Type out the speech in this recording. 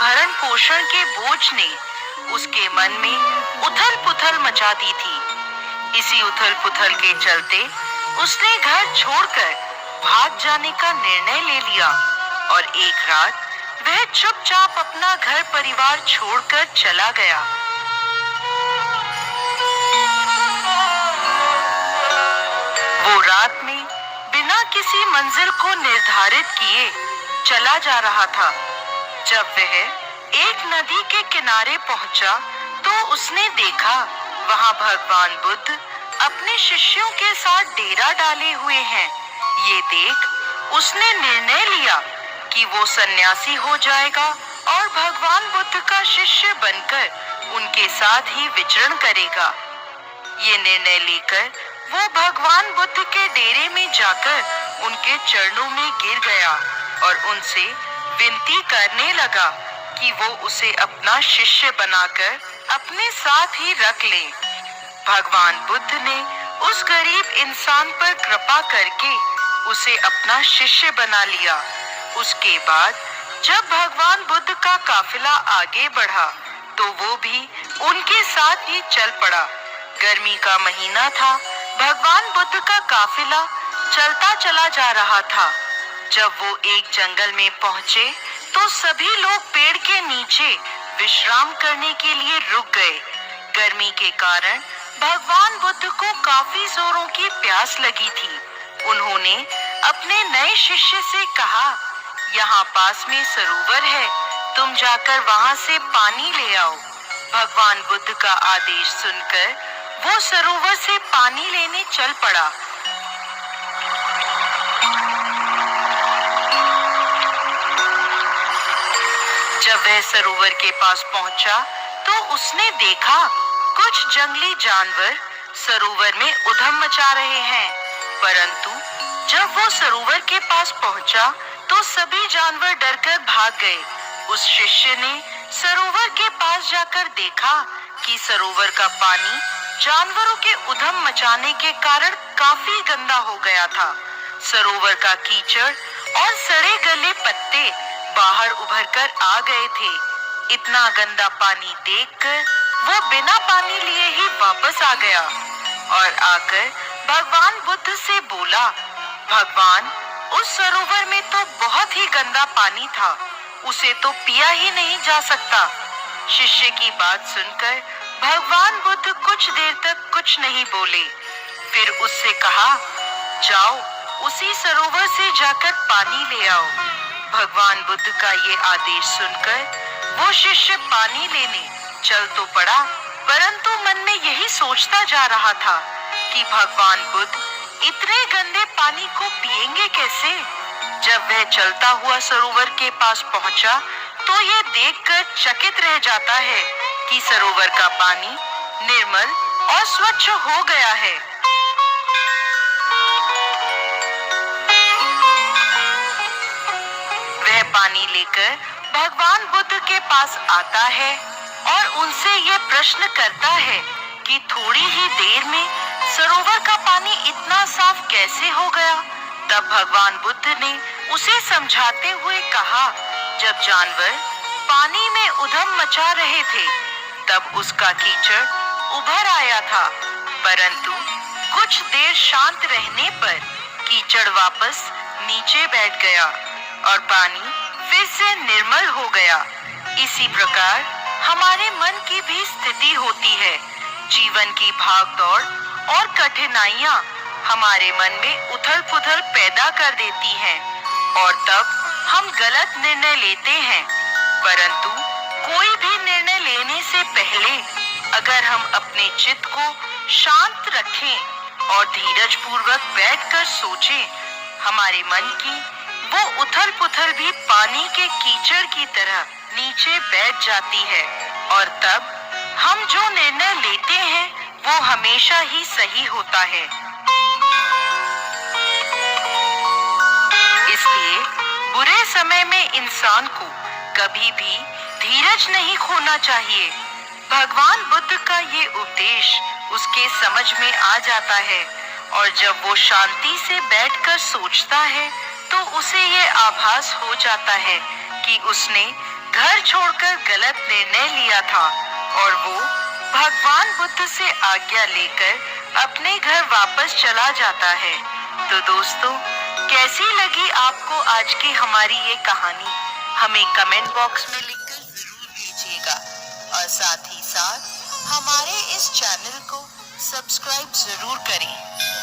भरण पोषण के बोझ ने उसके मन में उथल पुथल मचा दी थी। इसी उथल पुथल के चलते उसने घर छोड़कर भाग जाने का निर्णय ले लिया और एक रात वह चुपचाप अपना घर परिवार छोड़कर चला गया। वो रात में बिना किसी मंजिल को निर्धारित किए चला जा रहा था। जब वह एक नदी के किनारे पहुंचा तो उसने देखा वहां भगवान बुद्ध अपने शिष्यों के साथ डेरा डाले हुए हैं। ये देख उसने निर्णय लिया कि वो सन्यासी हो जाएगा और भगवान बुद्ध का शिष्य बनकर उनके साथ ही विचरण करेगा। ये निर्णय लेकर वो भगवान बुद्ध के डेरे में जाकर उनके चरणों में गिर गया और उनसे विनती करने लगा कि वो उसे अपना शिष्य बनाकर अपने साथ ही रख ले। भगवान बुद्ध ने उस गरीब इंसान पर कृपा करके उसे अपना शिष्य बना लिया। उसके बाद जब भगवान बुद्ध का काफिला आगे बढ़ा तो वो भी उनके साथ ही चल पड़ा। गर्मी का महीना था। भगवान बुद्ध का काफिला चलता चला जा रहा था। जब वो एक जंगल में पहुंचे तो सभी लोग पेड़ के नीचे विश्राम करने के लिए रुक गए। गर्मी के कारण भगवान बुद्ध को काफी जोरों की प्यास लगी थी। उन्होंने अपने नए शिष्य से कहा, यहाँ पास में सरोवर है, तुम जाकर वहां से पानी ले आओ। भगवान बुद्ध का आदेश सुनकर वो सरोवर से पानी लेने चल पड़ा। जब वह सरोवर के पास पहुंचा तो उसने देखा कुछ जंगली जानवर सरोवर में उधम मचा रहे हैं। परंतु जब वो सरोवर के पास पहुंचा तो सभी जानवर डरकर भाग गए। उस शिष्य ने सरोवर के पास जाकर देखा कि सरोवर का पानी जानवरों के उधम मचाने के कारण काफी गंदा हो गया था। सरोवर का कीचड़ और सड़े गले पत्ते बाहर उभर कर आ गए थे। इतना गंदा पानी देखकर वो बिना पानी लिए ही वापस आ गया और आकर भगवान बुद्ध से बोला, भगवान, उस सरोवर में तो बहुत ही गंदा पानी था, उसे तो पिया ही नहीं जा सकता। शिष्य की बात सुनकर भगवान बुद्ध कुछ देर तक कुछ नहीं बोले। फिर उससे कहा, जाओ उसी सरोवर से जाकर पानी ले आओ। भगवान बुद्ध का ये आदेश सुनकर वो शिष्य पानी लेने चल तो पड़ा, परंतु मन में यही सोचता जा रहा था कि भगवान बुद्ध इतने गंदे पानी को पिएंगे कैसे। जब वह चलता हुआ सरोवर के पास पहुंचा तो ये देखकर चकित रह जाता है कि सरोवर का पानी निर्मल और स्वच्छ हो गया है। वह पानी लेकर भगवान बुद्ध के पास आता है और उनसे ये प्रश्न करता है कि थोड़ी ही देर में सरोवर का पानी इतना साफ कैसे हो गया। तब भगवान बुद्ध ने उसे समझाते हुए कहा, जब जानवर पानी में उधम मचा रहे थे तब उसका कीचड़ उभर आया था, परंतु कुछ देर शांत रहने पर कीचड़ वापस नीचे बैठ गया और पानी फिर से निर्मल हो गया। इसी प्रकार हमारे मन की भी स्थिति होती है। जीवन की भागदौड़ और कठिनाइयां हमारे मन में उथल पुथल पैदा कर देती हैं और तब हम गलत निर्णय लेते हैं। परंतु कोई भी निर्णय लेने से पहले अगर हम अपने चित्त को शांत रखें और धीरज पूर्वक बैठकर सोचें, हमारे मन की वो उथल पुथल भी पानी के कीचड़ की तरह नीचे बैठ जाती है और तब हम जो निर्णय लेते हैं वो हमेशा ही सही होता है। इसलिए बुरे समय में इंसान को कभी भी धीरज नहीं खोना चाहिए। भगवान बुद्ध का ये उपदेश उसके समझ में आ जाता है और जब वो शांति से बैठकर सोचता है तो उसे ये आभास हो जाता है कि उसने घर छोड़कर गलत निर्णय लिया था और वो भगवान बुद्ध से आज्ञा लेकर अपने घर वापस चला जाता है। तो दोस्तों, कैसी लगी आपको आज की हमारी ये कहानी? हमें कमेंट बॉक्स में लिखकर जरूर भेजिएगा और साथ ही साथ हमारे इस चैनल को सब्सक्राइब जरूर करें।